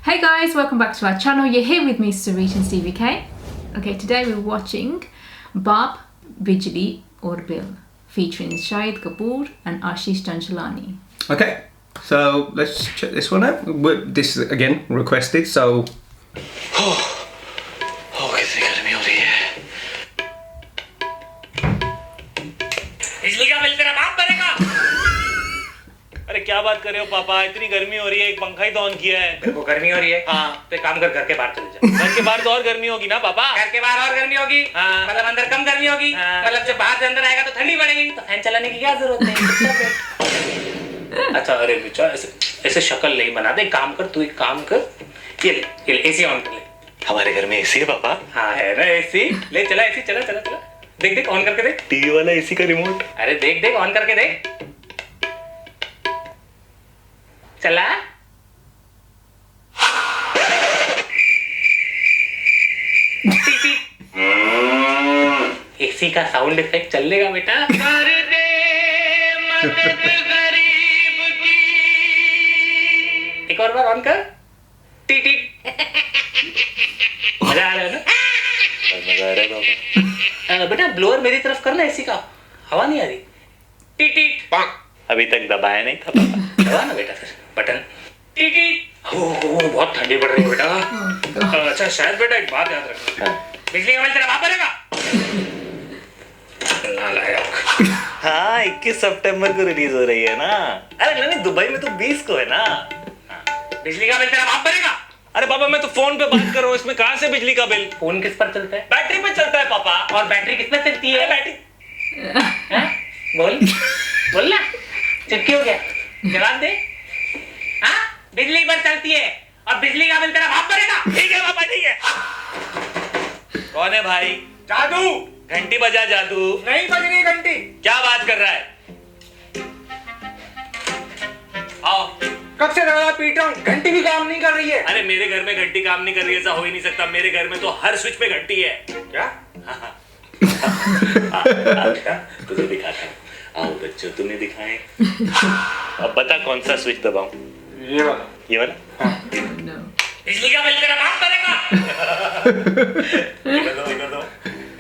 Hey guys, welcome back to our channel. You're here with me, Sarit and Stevie K. Okay, today we're watching Baap, Bijli Aur Bill featuring Shahid Kapoor and Ashish Chanchalani. Okay, so let's check this one out. This is again requested, so. कितनी गर्मी हो रही है। बिजली का bill तेरा बाप भरेगा। अरे क्या बात कर रहे हो पापा, इतनी गर्मी हो रही है, एक पंखा ही तो ऑन किया है। तेरे को गर्मी हो रही है? हाँ। तो एक काम कर, घर के बाहर चले जा। घर के बाहर तो और गर्मी होगी ना पापा। घर के बाहर और गर्मी होगी? हाँ। मतलब अंदर कम गर्मी होगी? हाँ। मतलब जब बाहर से अंदर आएगा तो ठंडी पड़ेगी, तो फैन चलाने की क्या जरूरत है? अच्छा अरे बेचा, ऐसे शक्ल नहीं बना दे। काम कर, तू एक काम कर, ये ले एसी ऑन कर ले। हमारे घर में एसी है पापा। हाँ है ना एसी, ले चला एसी, चला चला चला। देख देख ऑन करके देख। टीवी वाला एसी का रिमोट। अरे देख देख ऑन करके देख। चला। एसी का साउंड इफेक्ट चलेगा बेटा। एक और बार ऑन कर। T T. मजा आ रहा है ना? मजा आ रहा है पापा। बेटा ब्लोअर मेरी तरफ करना, एसी का हवा नहीं आ रही। T T. अभी तक दबाया नहीं था पापा। दबा ना बेटा फिर बटन। T T. बहुत ठंडी पड़ रही है बेटा। अच्छा शायद बेटा एक बात याद रखना, बिजली का बिल तेरा बाप भरेगा। नालायक। हाँ 21 सितंबर को रिलीज हो रही है ना। अरे नहीं, दुबई में तो 20 को है ना। बिजली का बिल तेरा बाप भरेगा। अरे पापा मैं तो फोन पे बात कर रहा हूँ, इसमें कहाँ से बिजली का बिल? फोन किस पर चलता है? बैटरी पे चलता है पापा। और बैटरी किस पर चलती है? बैटरी। बोल बोल ना, चुटकी हो गया, जवाब दे। हाँ बिजली पर चलती है और बिजली का बिल तेरा बाप भरेगा। ठीक है पापा ठीक है। कौन है भाई? जादू। घंटी बजा जादू। नहीं बज रही घंटी। क्या बात कर रहा है? आओ। कब से दरवाजा पीट रहा हूँ, घंटी भी काम नहीं कर रही है। अरे मेरे घर में घंटी काम नहीं कर रही है, ऐसा हो ही नहीं सकता। मेरे घर में तो हर स्विच पे घंटी है। क्या? हाँ। तुझे दिखाता हूँ। आओ बच्चों तुम्हें दिखाएं। अब बता कौन सा स्विच दबाऊं? ये वाला। ये वाला? No. बिजली का बिल तेरा बाप भरेगा।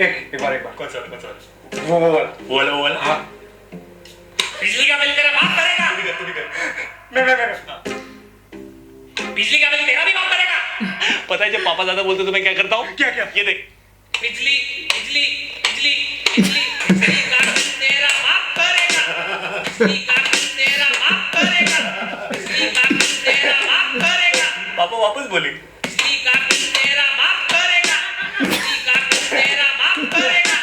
एक बार एक बार कौन सा वो वाला। वो वाला हाँ। बिजली का बिल तेरा बाप भरेगा। तू भी कर। मैं बिजली का बिल तेरा भी बाप भरेगा। पता है जब पापा ज्यादा बोलते तो मैं क्या करता हूँ? क्या? ये देख। बिजली बिजली बिजली बिजली बिजली का बिल तेरा बाप भरेगा। बिजली का बिल तेरा बाप भरेगा। बिजली का बिल तेरा बाप भरेगा। पापा वापस बोली। बिजली का बिल तेरा बाप भरेगा। बिजली का बिल तेरा बाप भरेगा।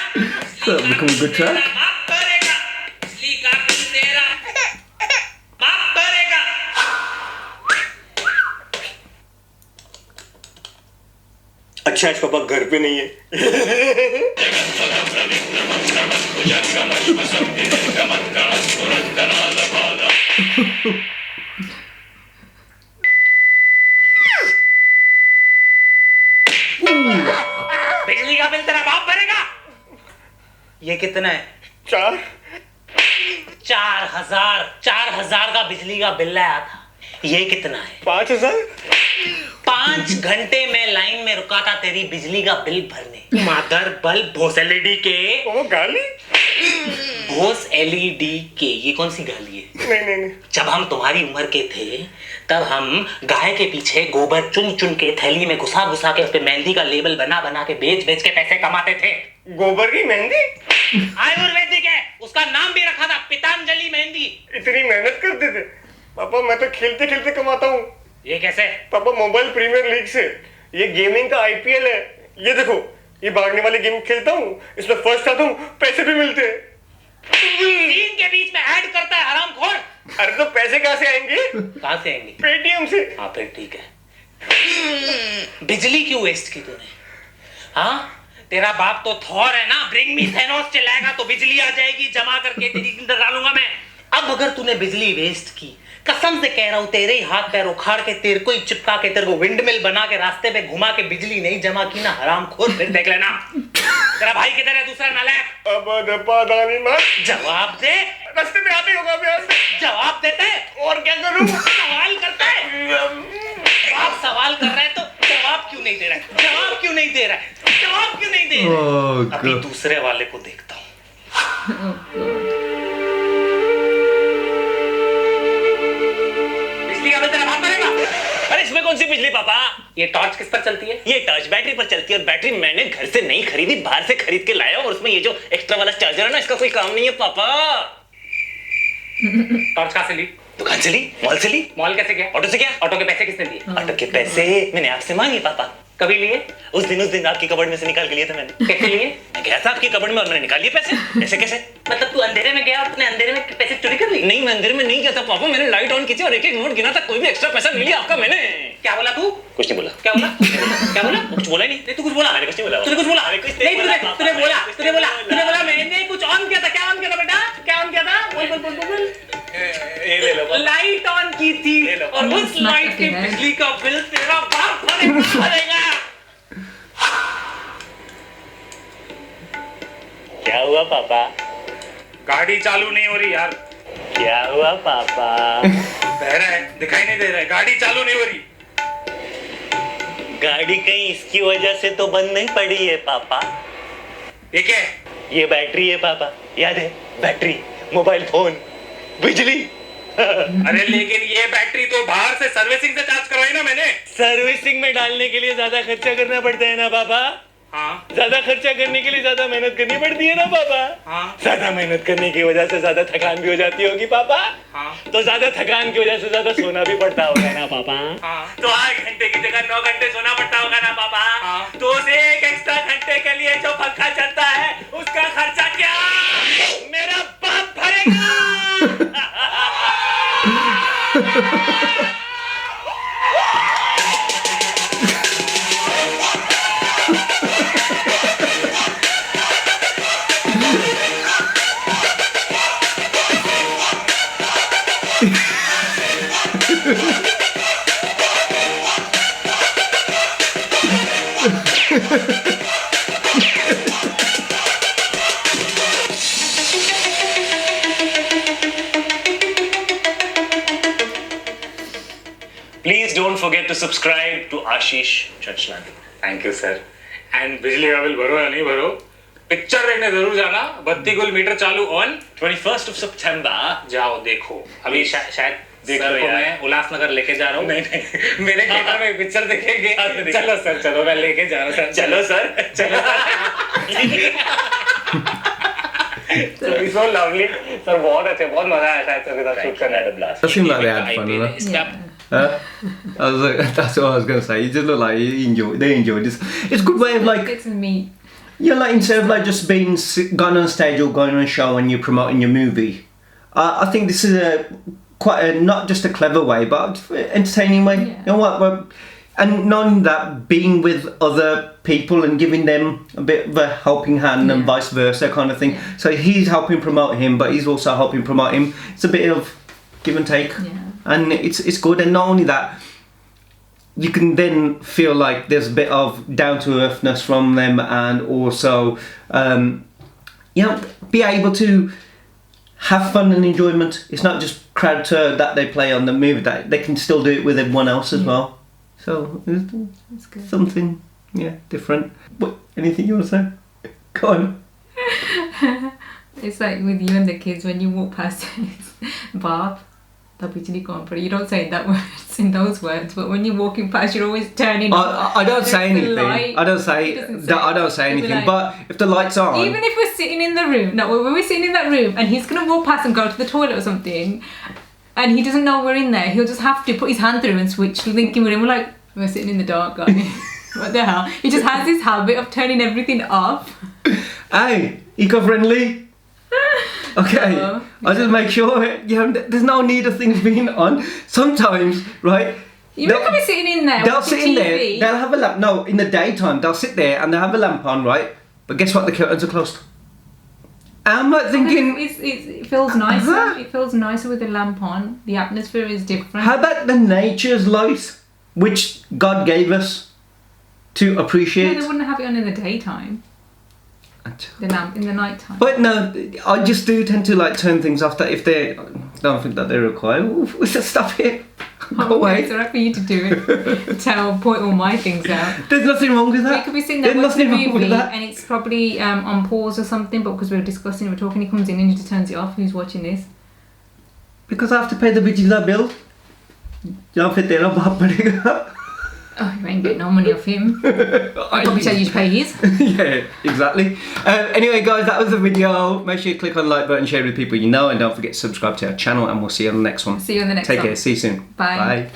That become a good track. बाप भरेगा। बिजली का बिल तेरा बाप भरेगा। अच्छा आज पापा घर पे नहीं है। बिजली का बिल तेरा बाप भरेगा। ये कितना है? 4,000 का बिजली का बिल आया था। ये कितना है? 5,000। 5 घंटे में लाइन में रुका था तेरी बिजली का बिल भरने। मदर बल्ब भोस एलईडी के। वो गाली? भोस एलईडी के। ये कौन सी गाली है? नहीं। जब हम तुम्हारी उम्र के थे तब हम गाय के पीछे गोबर चुन चुन के थैली में घुसा घुसा के उस पे मेहंदी का लेबल बना बना के बेच बेच के पैसे कमाते थे। गोबर की मेहंदी? आयुर्वेदिक है, उसका नाम भी रखा था पतंजलि मेहंदी। इतनी मेहनत करते थे पापा। मैं तो खेलते खेलते कमाता हूँ। ये कैसे? पापा मोबाइल प्रीमियर लीग से। ये गेमिंग का आईपीएल है। ये देखो, ये भागने वाली गेम खेलता हूँ, इसमें फर्स्ट आता हूँ, पैसे भी मिलते हैं। सीन के बीच में ऐड करता है हरामखोर। अरे तो पैसे कहाँ से आएंगे? कहाँ से आएंगे? पेटीएम से। हाँ फिर ठीक है। बिजली क्यों वेस्ट की तूने? हाँ तेरा बाप तो थॉर है ना, ब्रिंग मी थैनोस चिल्लाएगा तो बिजली आ जाएगी, जमा करके तेरी अंदर डालूंगा मैं। अब अगर तूने बिजली वेस्ट की, कसम से कह रहा हूं तेरे ही हाथ पैर उखाड़ के तेरे को ही चिपका के तेरे को विंडमिल बना के रास्ते पे घुमा के बिजली नहीं जमा की ना हरामखोर, फिर देख लेना। तेरा भाई किधर है दूसरा नालायक? अब पादानी मत। जवाब दे। रास्ते में आते होगा। जवाब देते और क्या करूं? सवाल करता है। दे रहे। Oh, अभी God. दूसरे वाले को देखता हूँ। Oh God. बिजली का बिल तेरा बाप भरेगा। अरे इसमें कौन सी बिजली पापा? ये टॉर्च किस पर चलती है? ये टॉर्च बैटरी पर चलती है और बैटरी मैंने घर से नहीं खरीदी, बाहर से खरीद के लाया और उसमें ये जो एक्स्ट्रा वाला चार्जर है ना, इसका कोई काम नहीं है पापा। टॉर्च कहाँ से ली? दुकान से ली, मॉल से ली। मॉल कैसे गया? ऑटो से गया। ऑटो के पैसे किसने दिए? ऑटो के पैसे मैंने आपसे मांगे पापा। कभी लिए? उस दिन आपकी कबर्ड में से निकाल के लिए थे मैंने। कैसे लिए? मैं गया था आपकी कबर्ड में और मैंने निकाल लिए पैसे। ऐसे कैसे? मतलब तू अंधेरे में गया और तूने अंधेरे में पैसे चोरी कर लिए? नहीं, मैं अंधेरे में नहीं गया था पापा, मैंने लाइट ऑन की थी और एक नोट गिना था, कोई भी एक्स्ट्रा पैसा नहीं लिया आपका मैंने। क्या बोला तू? कुछ नहीं बोला। क्या बोला? क्या बोला? कुछ बोला ही नहीं। तू कुछ बोला? मैंने कुछ नहीं बोला। तूने कुछ बोला? नहीं, तूने बोला मैंने कुछ ऑन किया था। क्या ऑन किया था बेटा? क्या ऑन किया था? बोल। ये ले लो। लाइट ऑन की थी और उस लाइट के बिजली का बिल तेरा बाप भरेगा। क्या हुआ पापा? गाड़ी चालू नहीं हो रही यार। क्या हुआ पापा? बह रहा है, दिखाई नहीं दे रहा है, गाड़ी चालू नहीं हो रही। गाड़ी कहीं इसकी वजह से तो बंद नहीं पड़ी है पापा। ये क्या है? ये बैटरी है पापा, याद है? बैटरी, मोबाइल फोन, बिजली। अरे लेकिन ये बैटरी तो बाहर से सर्विसिंग से चार्ज करवाई ना मैंने। सर्विसिंग में डालने के लिए ज्यादा खर्चा करना पड़ता है ना पापा। हाँ ज्यादा खर्चा करने के लिए ज्यादा मेहनत करनी पड़ती है ना पापा। हाँ ज्यादा मेहनत करने की वजह से ज्यादा थकान भी हो जाती होगी पापा। हाँ तो ज्यादा थकान की वजह से ज्यादा सोना भी पड़ता होगा ना पापा। हाँ तो 8 घंटे की जगह 9 घंटे सोना पड़ता होगा ना पापा। हाँ। तो उस एक एक्स्ट्रा घंटे के लिए जो पंखा चलता है उसका खर्चा क्या मेरा बाप भरेगा। Please don't forget to subscribe to Ashish Chachlani. Thank you sir. And बिजली का बिल भरो या नहीं भरो, पिक्चर देखने जरूर जाना। बत्ती गुल मीटर चालू ऑन। 21st of September. जाओ देखो। अभी शायद देखो सर को यार। मैं उल्लासनगर लेके जा रहा हूँ। नहीं। मेरे थिएटर में पिक्चर देखेंगे। चलो सर, चलो मैं लेके जा रहा हूँ सर। चलो सर, चलो। सो लवली सर, बहुत अच्छे, बहुत मजा आया शायद सर के साथ शूट करने में। Does seem like they had fun, doesn't it? I was like, that's what I was gonna say. You just look like they enjoyed this. It's a good way of like, Get to meet. like instead of like just being going on stage or going on a show and you're promoting your movie. I think this is quite a, not just a clever way, but entertaining way. Yeah. You know what? Well, and not only that, being with other people and giving them a bit of a helping hand and Yeah. vice versa kind of thing. Yeah. So he's helping promote him, but he's also helping promote him. It's a bit of give and take. Yeah. And it's good, and not only that, you can then feel like there's a bit of down to earthness from them, and also be able to have fun and enjoyment. It's not just crowd turd that they play on the movie; that they can still do it with everyone else as well. So it's That's good. something, different. What? Anything you want to say? Go on. It's like with you and the kids when you walk past Bob, the bijli kaun padi. You don't say that words in those words, but when you're walking past, you're always turning. I don't say the anything. light. I don't say. He doesn't I don't say He'll be anything. like- But if the lights are on, Even if we're sitting in the room, no, when we're sitting in that room and he's gonna walk past and go to the toilet or something, and he doesn't know we're in there, he'll just have to put his hand through and switch, thinking we're in. We're like, we're sitting in the dark, guys. What the hell? He just has this habit of turning everything off. hey, eco-friendly. Okay, Oh, I just make sure there's no need of things being on. Sometimes, right? You can be sitting in there. They'll watching sit in there. TV. They'll have a lamp. No, in the daytime they'll sit there and they'll have a lamp on, right? But guess what? The curtains are closed. I'm not thinking. It feels nicer. Uh-huh. It feels nicer with the lamp on. The atmosphere is different. How about the nature's light, which God gave us to No, appreciate? they wouldn't have it on in the daytime. The lamp in the night time. But no, I just do tend to like turn things off that if they don't think that they require. Ooh, stop it. Go away. It's alright for you to do it. Point all my things out. There's nothing wrong with We that. could be sitting there There's watching nothing a wrong with movie that. and it's probably on pause or something, but because we're discussing, we're talking, he comes in and he just turns it off. Who's watching this? Because I have to pay the Bijla bill. या फिर तेरा बाप पड़ेगा. Oh, you ain't getting no money off him. I'll probably tell you to pay his. Yeah, exactly. Anyway, guys, that was the video. Make sure you click on the like button, share it with people you know, and don't forget to subscribe to our channel, and we'll see you on the next one. See you on the next Take one. care. See you soon. Bye. Bye.